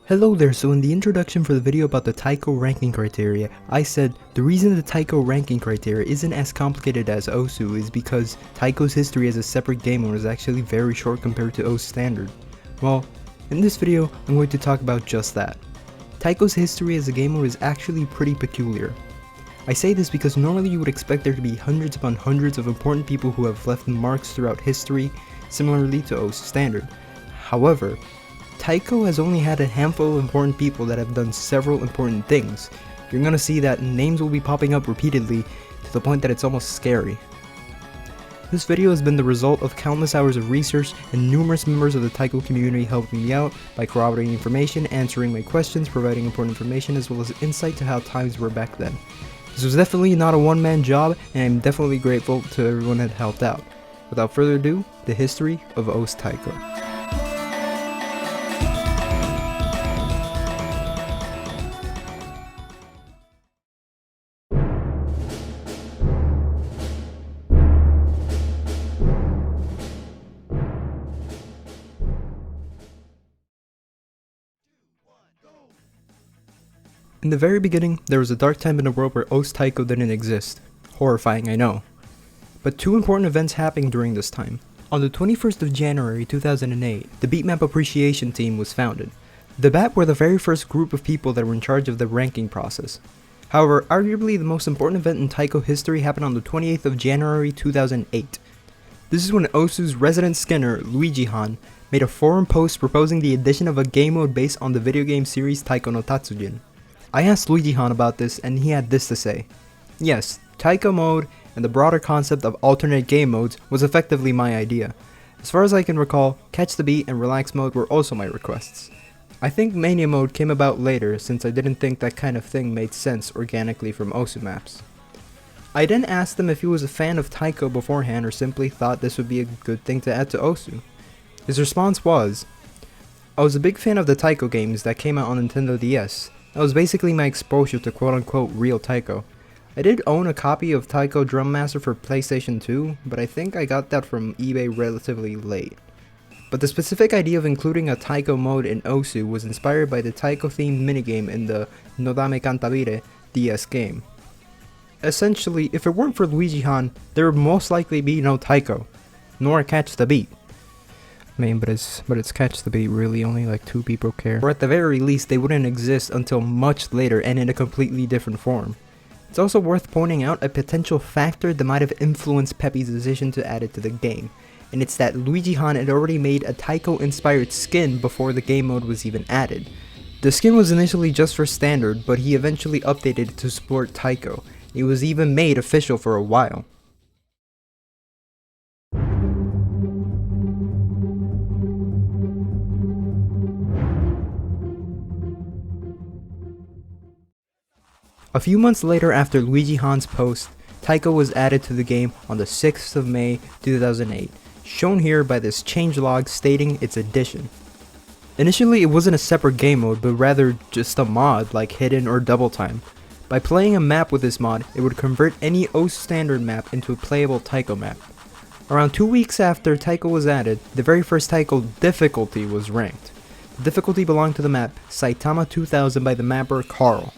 Hello there, so in the introduction for the video about the Taiko ranking criteria, I said the reason the Taiko ranking criteria isn't as complicated as Osu is because Taiko's history as a separate game mode is actually very short compared to O's standard. Well, in this video, I'm going to talk about just that. Taiko's history as a game mode is actually pretty peculiar. I say this because normally you would expect there to be hundreds upon hundreds of important people who have left marks throughout history, similarly to O's standard. However, Taiko has only had a handful of important people that have done several important things. You're gonna see that names will be popping up repeatedly to the point that it's almost scary. This video has been the result of countless hours of research and numerous members of the Taiko community helping me out by corroborating information, answering my questions, providing important information, as well as insight to how times were back then. This was definitely not a one-man job, and I'm definitely grateful to everyone that helped out. Without further ado, the history of O's Taiko. In the very beginning, there was a dark time in a world where O's Taiko didn't exist. Horrifying, I know. But two important events happened during this time. On the 21st of January 2008, the Beatmap Appreciation Team was founded. The BAT were the very first group of people that were in charge of the ranking process. However, arguably the most important event in Taiko history happened on the 28th of January 2008. This is when Osu's resident skinner, Luigi-han, made a forum post proposing the addition of a game mode based on the video game series Taiko no Tatsujin. I asked Luigi-han about this and he had this to say. Yes, Taiko mode and the broader concept of alternate game modes was effectively my idea. As far as I can recall, Catch the Beat and Relax mode were also my requests. I think Mania mode came about later since I didn't think that kind of thing made sense organically from Osu maps. I then asked him if he was a fan of Taiko beforehand or simply thought this would be a good thing to add to Osu. His response was, I was a big fan of the Taiko games that came out on Nintendo DS. That was basically my exposure to quote-unquote real Taiko. I did own a copy of Taiko Drum Master for PlayStation 2, but I think I got that from eBay relatively late. But the specific idea of including a Taiko mode in Osu was inspired by the Taiko-themed minigame in the Nodame Cantabile DS game. Essentially, if it weren't for Luigi-han, there would most likely be no Taiko, nor Catch the Beat. I mean, but it's Catch the Beat, really only like 2 people care. Or at the very least, they wouldn't exist until much later and in a completely different form. It's also worth pointing out a potential factor that might have influenced Peppy's decision to add it to the game, and it's that Luigi-han had already made a Taiko-inspired skin before the game mode was even added. The skin was initially just for standard, but he eventually updated it to support Taiko. It was even made official for a while. A few months later after Luigi-han's post, Taiko was added to the game on the 6th of May 2008, shown here by this changelog stating its addition. Initially it wasn't a separate game mode, but rather just a mod like Hidden or Double Time. By playing a map with this mod, it would convert any O's standard map into a playable Taiko map. Around 2 weeks after Taiko was added, the very first Taiko difficulty was ranked. The difficulty belonged to the map Saitama 2000 by the mapper Kharl.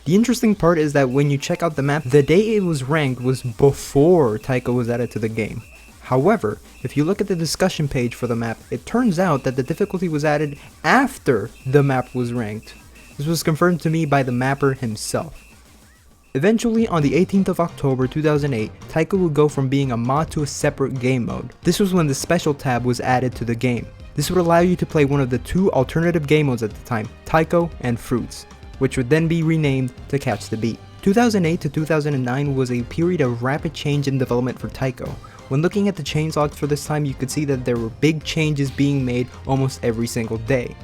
The interesting part is that when you check out the map, the day it was ranked was before Taiko was added to the game. However, if you look at the discussion page for the map, it turns out that the difficulty was added after the map was ranked. This was confirmed to me by the mapper himself. Eventually, on the 18th of October 2008, Taiko would go from being a mod to a separate game mode. This was when the special tab was added to the game. This would allow you to play one of the 2 alternative game modes at the time, Taiko and Fruits, which would then be renamed to Catch the Beat. 2008 to 2009 was a period of rapid change in development for Taiko. When looking at the changelogs for this time, you could see that there were big changes being made almost every single day.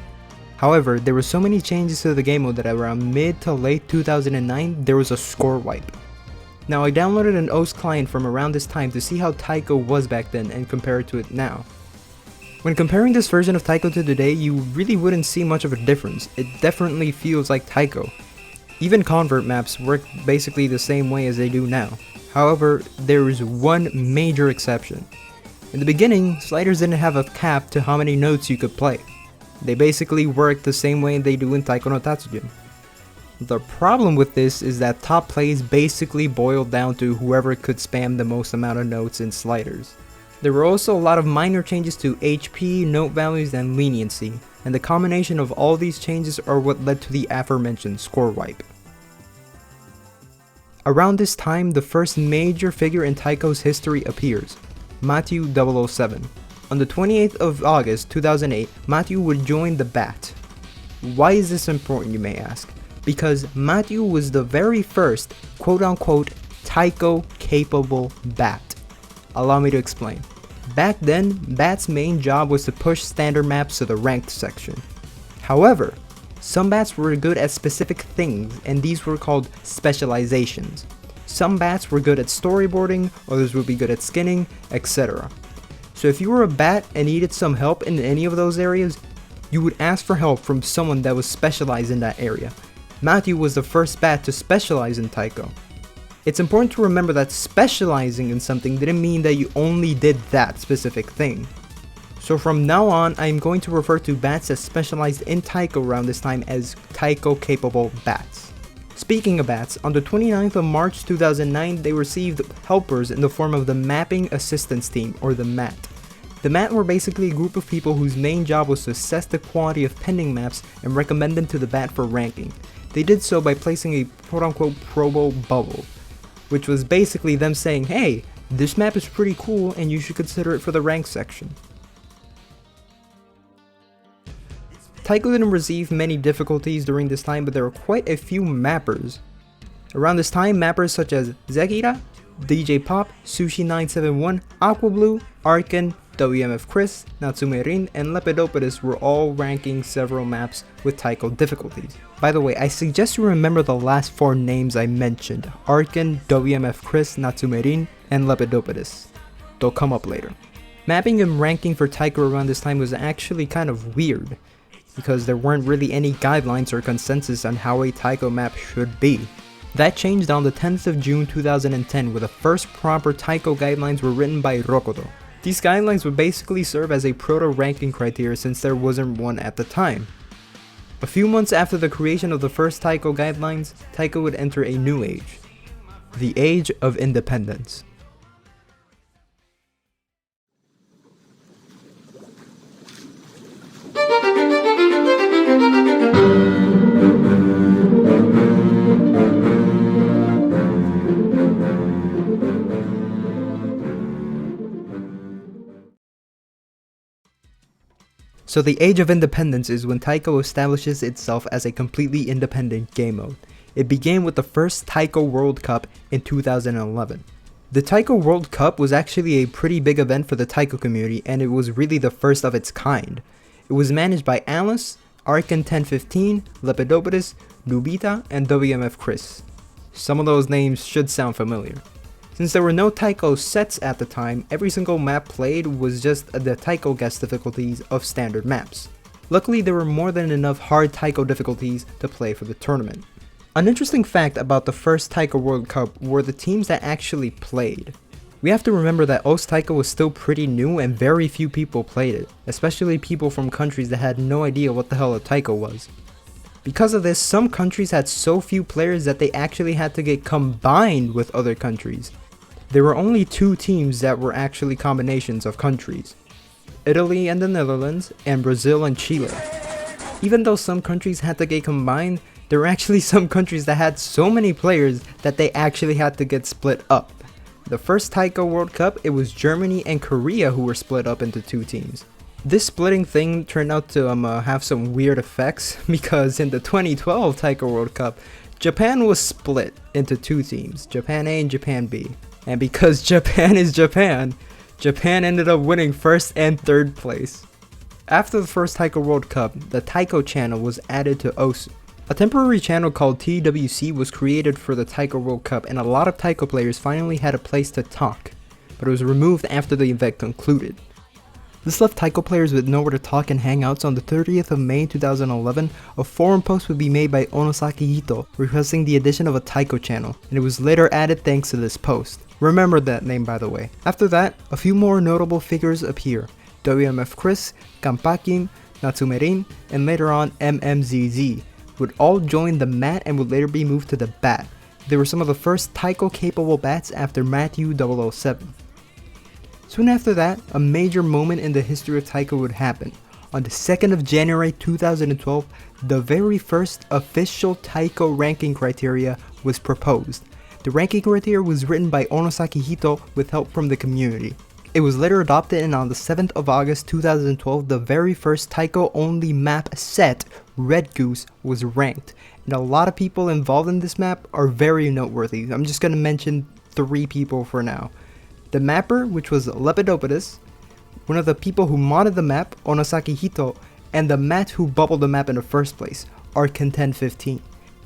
However, there were so many changes to the game mode that around mid to late 2009, there was a score wipe. Now I downloaded an O's client from around this time to see how Taiko was back then and compare it to it now. When comparing this version of Taiko to today, you really wouldn't see much of a difference. It definitely feels like Taiko. Even convert maps work basically the same way as they do now. However, there is one major exception. In the beginning, sliders didn't have a cap to how many notes you could play. They basically work the same way they do in Taiko no Tatsujin. The problem with this is that top plays basically boiled down to whoever could spam the most amount of notes and sliders. There were also a lot of minor changes to HP, note values, and leniency, and the combination of all these changes are what led to the aforementioned score wipe. Around this time, the first major figure in Taiko's history appears, Matthew 007. On the 28th of August 2008, Matthew would join the BAT. Why is this important, you may ask? Because Matthew was the very first quote-unquote Taiko capable BAT. Allow me to explain. Back then, BAT's main job was to push standard maps to the ranked section. However, some BATs were good at specific things, and these were called specializations. Some BATs were good at storyboarding, others would be good at skinning, etc. So if you were a BAT and needed some help in any of those areas, you would ask for help from someone that was specialized in that area. Matthew was the first BAT to specialize in Taiko. It's important to remember that specializing in something didn't mean that you only did that specific thing. So from now on, I am going to refer to BATs that specialized in Taiko around this time as Taiko capable BATs. Speaking of BATs, on the 29th of March 2009, they received helpers in the form of the Mapping Assistance Team, or the MAT. The MAT were basically a group of people whose main job was to assess the quality of pending maps and recommend them to the BAT for ranking. They did so by placing a quote-unquote probo bubble, which was basically them saying, hey, this map is pretty cool and you should consider it for the rank section. Taiko didn't receive many difficulties during this time, but there were quite a few mappers. Around this time, mappers such as Zekira, DJ Pop, Sushi971, aquabluu, Arkin, WMF Chris, Natsume-rin, and lepidopodus were all ranking several maps with Taiko difficulties. By the way, I suggest you remember the last 4 names I mentioned: Arkin, WMF Chris, Natsume-rin, and lepidopodus. They'll come up later. Mapping and ranking for Taiko around this time was actually kind of weird, because there weren't really any guidelines or consensus on how a Taiko map should be. That changed on the 10th of June 2010, where the first proper Taiko guidelines were written by Rokodo. These guidelines would basically serve as a proto-ranking criteria since there wasn't one at the time. A few months after the creation of the first Taiko guidelines, Taiko would enter a new age, the Age of Independence. So the Age of Independence is when Taiko establishes itself as a completely independent game mode. It began with the first Taiko World Cup in 2011. The Taiko World Cup was actually a pretty big event for the Taiko community, and it was really the first of its kind. It was managed by Alice, Arkin 1015, Lepidopodus, Nubita, and WMF Chris. Some of those names should sound familiar. Since there were no Taiko sets at the time, every single map played was just the Taiko guess difficulties of standard maps. Luckily, there were more than enough hard Taiko difficulties to play for the tournament. An interesting fact about the first Taiko World Cup were the teams that actually played. We have to remember that Ost Taiko was still pretty new and very few people played it, especially people from countries that had no idea what the hell a Taiko was. Because of this, some countries had so few players that they actually had to get combined with other countries. There were only 2 teams that were actually combinations of countries: Italy and the Netherlands, and Brazil and Chile. Even though some countries had to get combined, there were actually some countries that had so many players that they actually had to get split up. The first Taiko World Cup, it was Germany and Korea who were split up into 2 teams. This splitting thing turned out to have some weird effects, because in the 2012 Taiko World Cup, Japan was split into 2 teams, Japan A and Japan B. And because Japan is Japan, Japan ended up winning 1st and 3rd place. After the first Taiko World Cup, the Taiko channel was added to OSU. A temporary channel called TWC was created for the Taiko World Cup, and a lot of Taiko players finally had a place to talk, but it was removed after the event concluded. This left Taiko players with nowhere to talk and hang out, so on the 30th of May 2011, a forum post would be made by Onosaki Hito requesting the addition of a Taiko channel, and it was later added thanks to this post. Remember that name, by the way. After that, a few more notable figures appear: WMF Chris, Kampakin, Natsumerin, and later on MMZZ, would all join the mat and would later be moved to the bat. They were some of the first Taiko capable bats after Matthew 007. Soon after that, a major moment in the history of Taiko would happen. On the 2nd of January 2012, the very first official Taiko ranking criteria was proposed. The ranking criteria was written by Onosaki Hito with help from the community. It was later adopted, and on the 7th of August 2012, the very first Taiko only map set, RedGoose, was ranked. And a lot of people involved in this map are very noteworthy. I'm just going to mention 3 people for now. The mapper, which was lepidopodus, one of the people who modded the map, Onosaki Hito, and the mat who bubbled the map in the first place, Arc1015.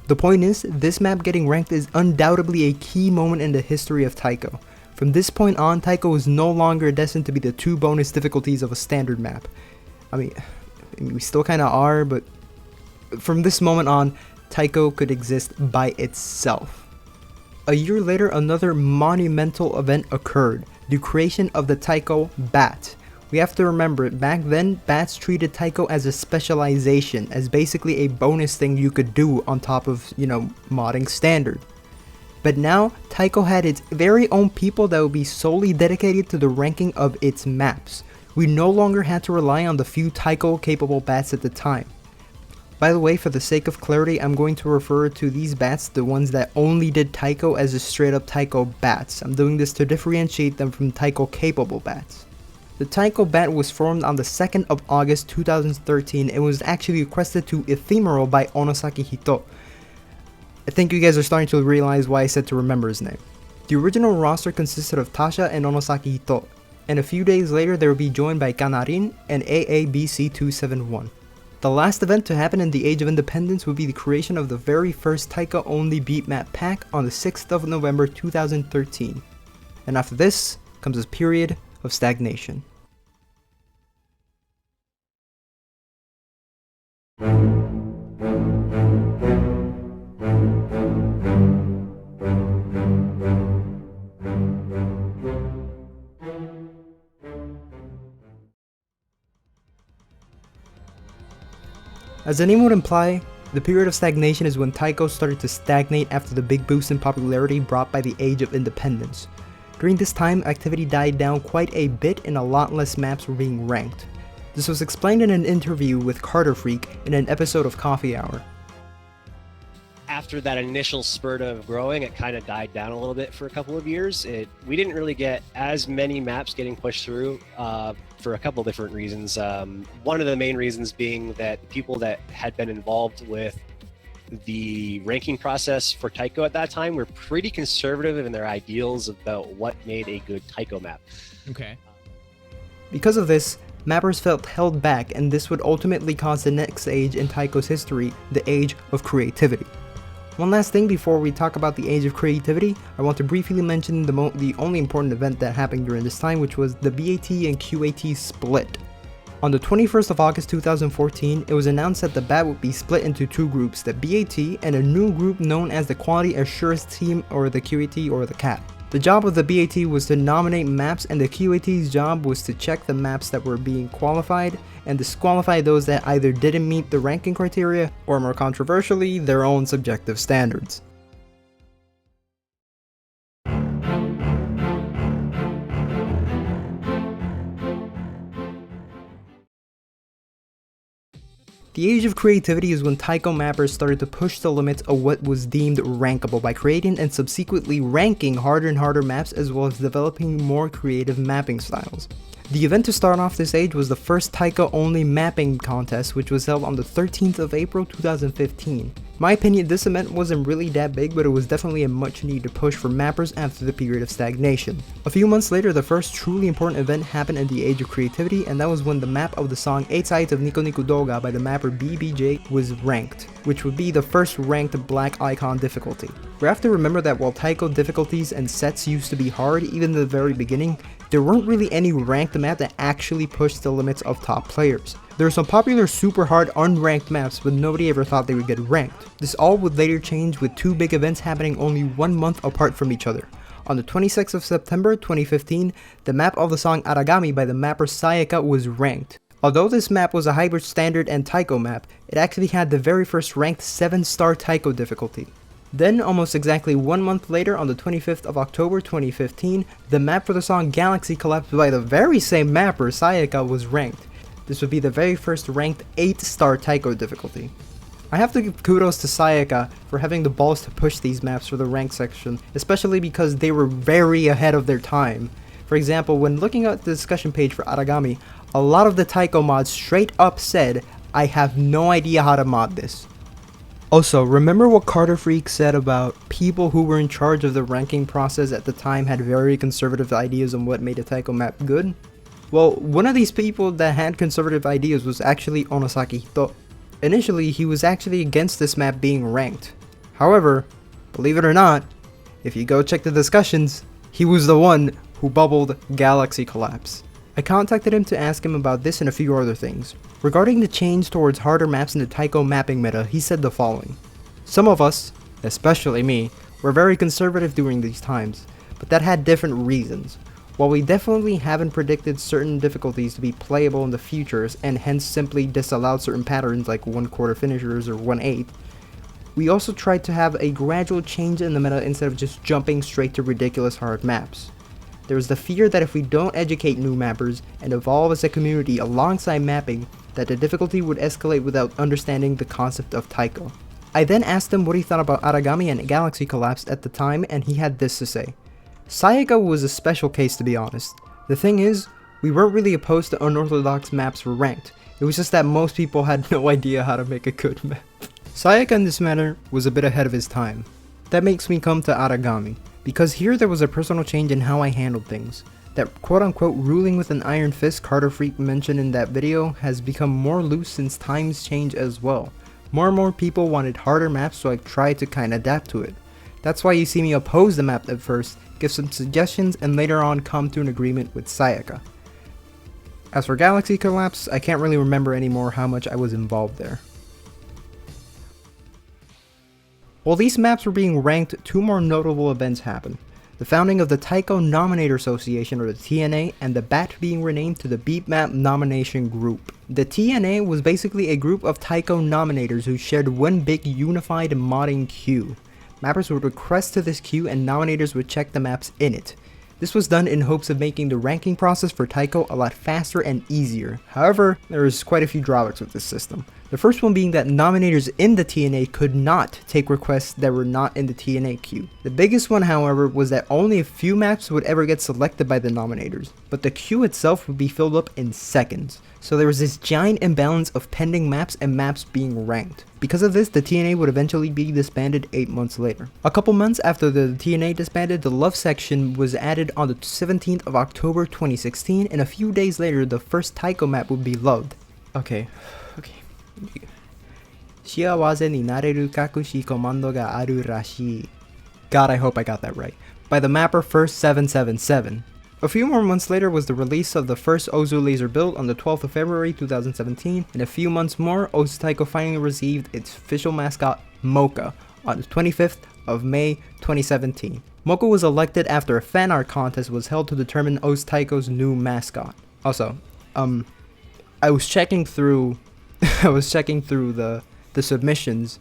The point is, this map getting ranked is undoubtedly a key moment in the history of Taiko. From this point on, Taiko is no longer destined to be the 2 bonus difficulties of a standard map. I mean, we still kinda are, but from this moment on, Taiko could exist by itself. A year later, another monumental event occurred, the creation of the Taiko Bat. We have to remember, back then, bats treated Taiko as a specialization, as basically a bonus thing you could do on top of, modding standard. But now, Taiko had its very own people that would be solely dedicated to the ranking of its maps. We no longer had to rely on the few Taiko capable bats at the time. By the way, for the sake of clarity, I'm going to refer to these bats, the ones that only did Taiko, as a straight up Taiko bats. I'm doing this to differentiate them from Taiko capable bats. The Taiko bat was formed on the 2nd of August 2013 and was actually requested to Ephemeral by Onosaki Hito. I think you guys are starting to realize why I said to remember his name. The original roster consisted of Tasha and Onosaki Hito, and a few days later they would be joined by Kanarin and AABC271. The last event to happen in the Age of Independence would be the creation of the very first Taiko only beat map pack on the 6th of November 2013. And after this comes a period of stagnation. As the name would imply, the period of stagnation is when Taiko started to stagnate after the big boost in popularity brought by the Age of Independence. During this time, activity died down quite a bit and a lot less maps were being ranked. This was explained in an interview with Carter Freak in an episode of Coffee Hour. After that initial spurt of growing, it kind of died down a little bit for a couple of years. We didn't really get as many maps getting pushed through for a couple different reasons. One of the main reasons being that people that had been involved with the ranking process for Taiko at that time were pretty conservative in their ideals about what made a good Taiko map. Okay. Because of this, mappers felt held back, and this would ultimately cause the next age in Taiko's history, the Age of Creativity. One last thing before we talk about the Age of Creativity, I want to briefly mention the only important event that happened during this time, which was the BAT and QAT split. On the 21st of August 2014, it was announced that the BAT would be split into 2 groups, the BAT and a new group known as the Quality Assurance Team, or the QAT, or the CAT. The job of the BAT was to nominate maps, and the QAT's job was to check the maps that were being qualified and disqualify those that either didn't meet the ranking criteria or, more controversially, their own subjective standards. The Age of Creativity is when Taiko mappers started to push the limits of what was deemed rankable by creating and subsequently ranking harder and harder maps, as well as developing more creative mapping styles. The event to start off this age was the first Taiko only mapping contest, which was held on the 13th of April 2015. In my opinion, this event wasn't really that big, but it was definitely a much needed push for mappers after the period of stagnation. A few months later, the first truly important event happened in the Age of Creativity, and that was when the map of the song 8 Sides of Nico Nico Douga by the mapper BBJ was ranked, which would be the first ranked black icon difficulty. We have to remember that while Taiko difficulties and sets used to be hard even in the very beginning, there weren't really any ranked map that actually pushed the limits of top players. There are some popular super hard unranked maps, but nobody ever thought they would get ranked. This all would later change with 2 big events happening only 1 month apart from each other. On the 26th of September 2015, the map of the song Aragami by the mapper Sayaka was ranked. Although this map was a hybrid standard and Taiko map, it actually had the very first ranked 7-star Taiko difficulty. Then, almost exactly 1 month later, on the 25th of October 2015, the map for the song GalaxyCollapse by the very same mapper, Sayaka, was ranked. This would be the very first ranked 8-star Taiko difficulty. I have to give kudos to Sayaka for having the balls to push these maps for the ranked section, especially because they were very ahead of their time. For example, when looking at the discussion page for Aragami, a lot of the Taiko mods straight up said, "I have no idea how to mod this." Also, remember what Carter Freak said about people who were in charge of the ranking process at the time had very conservative ideas on what made a Taiko map good? Well, one of these people that had conservative ideas was actually Onosaki Hito. Initially, he was actually against this map being ranked. However, believe it or not, if you go check the discussions, he was the one who bubbled GalaxyCollapse. I contacted him to ask him about this and a few other things. Regarding the change towards harder maps in the Taiko mapping meta, he said the following. Some of us, especially me, were very conservative during these times, but that had different reasons. While we definitely haven't predicted certain difficulties to be playable in the futures and hence simply disallowed certain patterns like 1/4 finishers or 1/8, we also tried to have a gradual change in the meta instead of just jumping straight to ridiculous hard maps. There is the fear that if we don't educate new mappers and evolve as a community alongside mapping, that the difficulty would escalate without understanding the concept of Taiko. I then asked him what he thought about Aragami and GalaxyCollapse at the time, and he had this to say. Sayaka was a special case, to be honest. The thing is, we weren't really opposed to unorthodox maps for ranked. It was just that most people had no idea how to make a good map. Sayaka in this matter was a bit ahead of his time. That makes me come to Aragami, because here there was a personal change in how I handled things. That quote-unquote ruling with an iron fist Carter Freak mentioned in that video has become more loose since times change as well. More and more people wanted harder maps, so I tried to kinda adapt to it. That's why you see me oppose the map at first, give some suggestions, and later on come to an agreement with Sayaka. As for GalaxyCollapse, I can't really remember anymore how much I was involved there. While these maps were being ranked, two more notable events happened. The founding of the Taiko Nominator Association, or the TNA, and the BAT being renamed to the Beatmap Nomination Group. The TNA was basically a group of Taiko nominators who shared one big unified modding queue. Mappers would request to this queue and nominators would check the maps in it. This was done in hopes of making the ranking process for Taiko a lot faster and easier. However, there is quite a few drawbacks with this system. The first one being that nominators in the TNA could not take requests that were not in the TNA queue. The biggest one, however, was that only a few maps would ever get selected by the nominators, but the queue itself would be filled up in seconds. So there was this giant imbalance of pending maps and maps being ranked. Because of this, the TNA would eventually be disbanded 8 months later. A couple months after the TNA disbanded, the Love section was added on the 17th of October 2016, and a few days later, the first Taiko map would be loved. Okay. Shiawase ni nareru kakushi komando ga aru rashii. God, I hope I got that right. By the mapper First 777. A few more months later was the release of the first Ozu laser build on the 12th of February 2017, and a few months more, Ozu Taiko finally received its official mascot, Mocha, on the 25th of May 2017. Mocha was elected after a fan art contest was held to determine Ozu Taiko's new mascot. Also, I was checking through the submissions,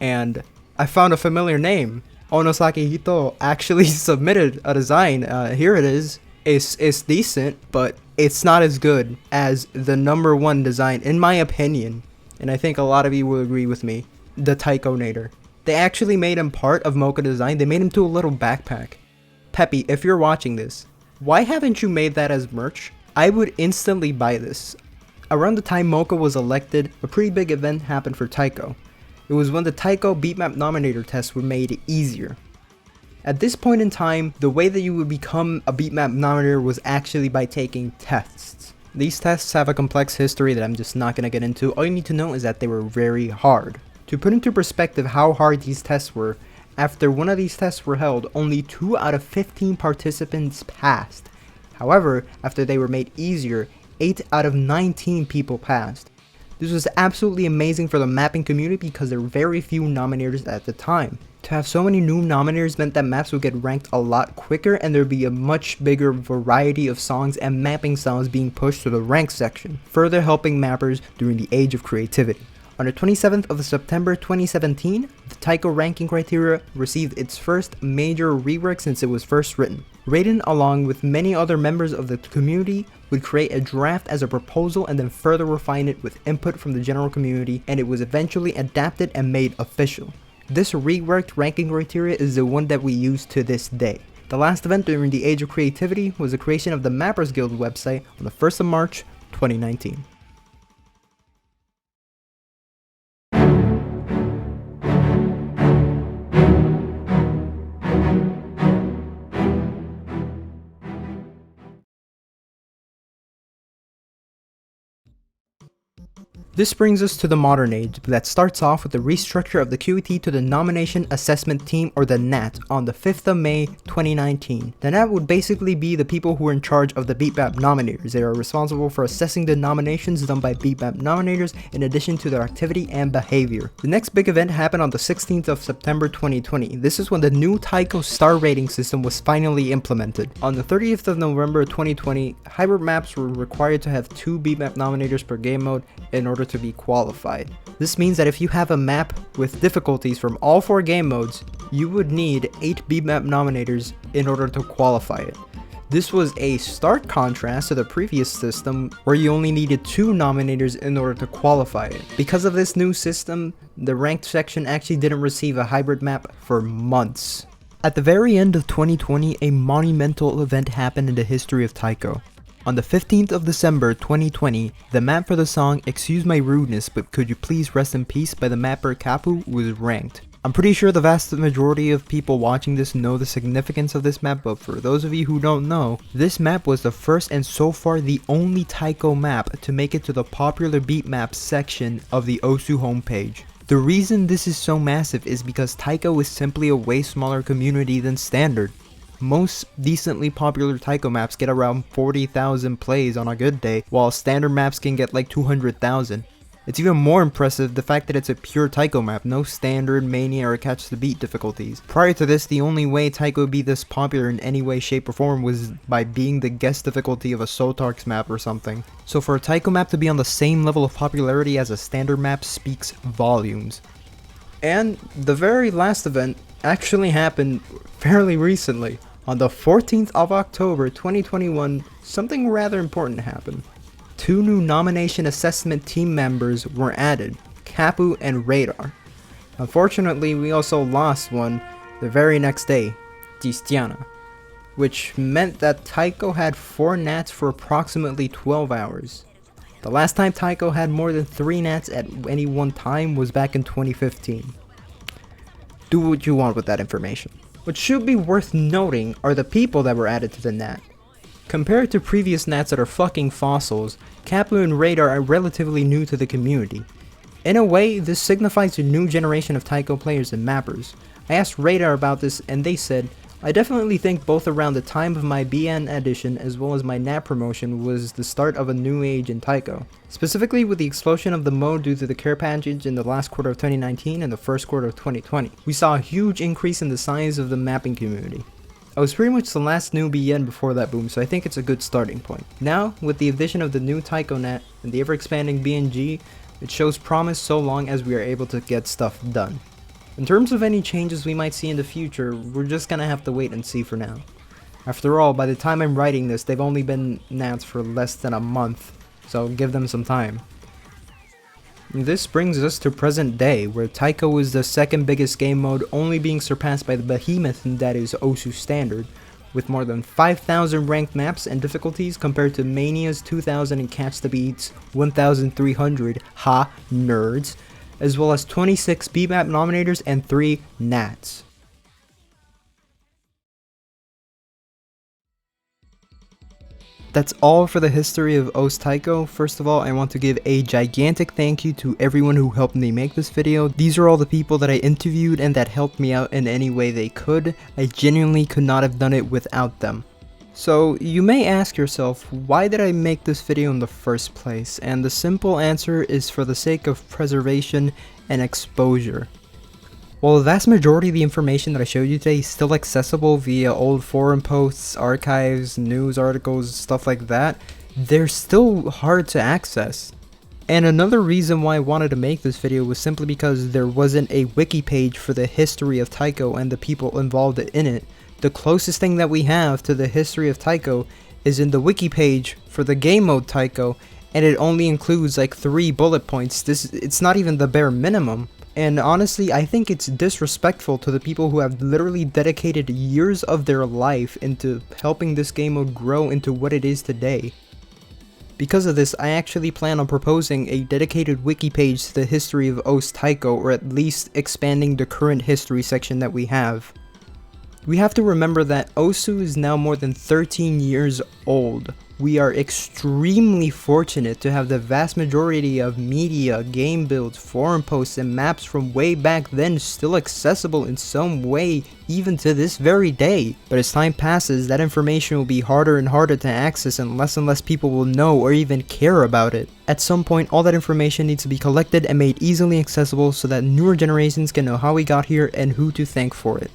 and I found a familiar name. Onosaki Hito actually submitted a design. Here it is. It's decent, but it's not as good as the #1 design, in my opinion. And I think a lot of you will agree with me. The Taikonator. They actually made him part of Mocha design. They made him to a little backpack. Peppy, if you're watching this, why haven't you made that as merch? I would instantly buy this. Around the time Mocha was elected, a pretty big event happened for Taiko. It was when the Taiko Beatmap Nominator tests were made easier. At this point in time, the way that you would become a Beatmap Nominator was actually by taking tests. These tests have a complex history that I'm just not going to get into. All you need to know is that they were very hard. To put into perspective how hard these tests were, after one of these tests were held, only 2 out of 15 participants passed. However, after they were made easier, 8 out of 19 people passed. This was absolutely amazing for the mapping community because there were very few nominators at the time. To have so many new nominators meant that maps would get ranked a lot quicker and there would be a much bigger variety of songs and mapping styles being pushed to the rank section, further helping mappers during the age of creativity. On the 27th of September 2017, the Taiko ranking criteria received its first major rework since it was first written. Raiden, along with many other members of the community, would create a draft as a proposal and then further refine it with input from the general community, and it was eventually adapted and made official. This reworked ranking criteria is the one that we use to this day. The last event during the Age of Creativity was the creation of the Mappers Guild website on the 1st of March 2019. This brings us to the modern age that starts off with the restructure of the QET to the Nomination Assessment Team, or the NAT, on the 5th of May 2019. The NAT would basically be the people who are in charge of the BeatMap nominators. They are responsible for assessing the nominations done by BeatMap nominators in addition to their activity and behavior. The next big event happened on the 16th of September 2020. This is when the new Taiko star rating system was finally implemented. On the 30th of November 2020, hybrid maps were required to have 2 BeatMap nominators per game mode in order to be qualified. This means that if you have a map with difficulties from all 4 game modes, you would need 8 BeatMap nominators in order to qualify it. This was a stark contrast to the previous system where you only needed 2 nominators in order to qualify it. Because of this new system, the ranked section actually didn't receive a hybrid map for months. At the very end of 2020, a monumental event happened in the history of Taiko. On the 15th of December 2020, the map for the song "Excuse My Rudeness But Could You Please Rest in Peace" by the mapper Kapu was ranked. I'm pretty sure the vast majority of people watching this know the significance of this map, but for those of you who don't know, this map was the first and so far the only Taiko map to make it to the popular beat maps section of the OSU homepage. The reason this is so massive is because Taiko is simply a way smaller community than Standard. Most decently popular Taiko maps get around 40,000 plays on a good day, while Standard maps can get like 200,000. It's even more impressive the fact that it's a pure Taiko map, no Standard, Mania, or Catch the Beat difficulties. Prior to this, the only way Taiko would be this popular in any way, shape, or form was by being the guest difficulty of a Sotarks map or something. So for a Taiko map to be on the same level of popularity as a Standard map speaks volumes. And the very last event actually happened fairly recently. On the 14th of October 2021, something rather important happened. 2 new nomination assessment team members were added, Kapu and Radar. Unfortunately, we also lost one the very next day, Distiana, which meant that Taiko had 4 nats for approximately 12 hours. The last time Taiko had more than 3 nats at any one time was back in 2015. Do what you want with that information. What should be worth noting are the people that were added to the NAT. Compared to previous NATs that are fucking fossils, Kapu and Radar are relatively new to the community. In a way, this signifies a new generation of Taiko players and mappers. I asked Radar about this and they said, "I definitely think both around the time of my BN edition as well as my NAT promotion was the start of a new age in Taiko. Specifically with the explosion of the mode due to the care package in the last quarter of 2019 and the first quarter of 2020. We saw a huge increase in the size of the mapping community. I was pretty much the last new BN before that boom, so I think it's a good starting point. Now, with the addition of the new Taiko NAT and the ever-expanding BNG, it shows promise so long as we are able to get stuff done. In terms of any changes we might see in the future, we're just gonna have to wait and see for now. After all, by the time I'm writing this, they've only been nats for less than a month, so give them some time. This brings us to present day, where Taiko is the second biggest game mode, only being surpassed by the behemoth that is OSU Standard, with more than 5,000 ranked maps and difficulties compared to Mania's 2,000 and Catch the Beat's 1,300, ha, nerds, as well as 26 BMAP nominators and 3 nats. That's all for the history of OS Taiko. First of all, I want to give a gigantic thank you to everyone who helped me make this video. These are all the people that I interviewed and that helped me out in any way they could. I genuinely could not have done it without them. So you may ask yourself, why did I make this video in the first place? And the simple answer is for the sake of preservation and exposure. While the vast majority of the information that I showed you today is still accessible via old forum posts, archives, news articles, stuff like that, they're still hard to access. And another reason why I wanted to make this video was simply because there wasn't a wiki page for the history of Taiko and the people involved in it. The closest thing that we have to the history of Taiko is in the wiki page for the game mode Taiko, and it only includes like 3 bullet points. It's not even the bare minimum. And honestly, I think it's disrespectful to the people who have literally dedicated years of their life into helping this game mode grow into what it is today. Because of this, I actually plan on proposing a dedicated wiki page to the history of OS Taiko, or at least expanding the current history section that we have. We have to remember that Osu is now more than 13 years old. We are extremely fortunate to have the vast majority of media, game builds, forum posts, and maps from way back then still accessible in some way even to this very day. But as time passes, that information will be harder and harder to access and less people will know or even care about it. At some point, all that information needs to be collected and made easily accessible so that newer generations can know how we got here and who to thank for it.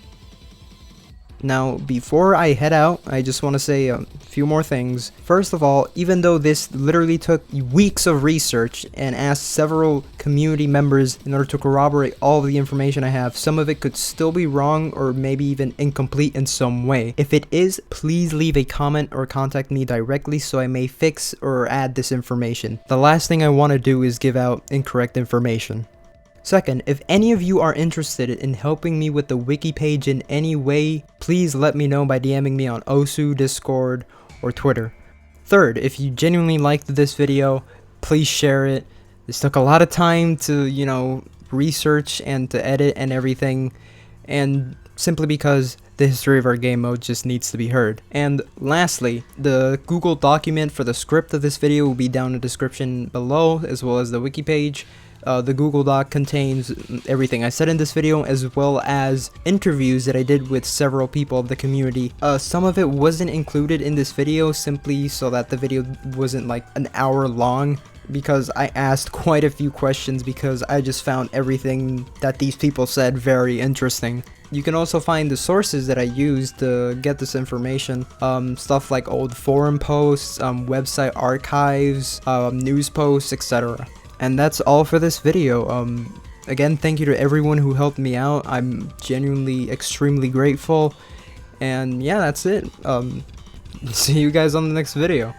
Now, before I head out, I just want to say a few more things. First of all, even though this literally took weeks of research and asked several community members in order to corroborate all of the information I have, some of it could still be wrong or maybe even incomplete in some way. If it is, please leave a comment or contact me directly so I may fix or add this information. The last thing I want to do is give out incorrect information. Second, if any of you are interested in helping me with the wiki page in any way, please let me know by DMing me on Osu, Discord, or Twitter. Third, if you genuinely liked this video, please share it. This took a lot of time to, research and to edit and everything, and simply because the history of our game mode just needs to be heard. And lastly, the Google document for the script of this video will be down in the description below, as well as the wiki page. The Google Doc contains everything I said in this video, as well as interviews that I did with several people of the community. Some of it wasn't included in this video simply so that the video wasn't like an hour long, because I asked quite a few questions because I just found everything that these people said very interesting. You can also find the sources that I used to get this information, stuff like old forum posts, website archives, news posts, etc. And that's all for this video. Again, thank you to everyone who helped me out. I'm genuinely extremely grateful. And yeah, that's it. See you guys on the next video.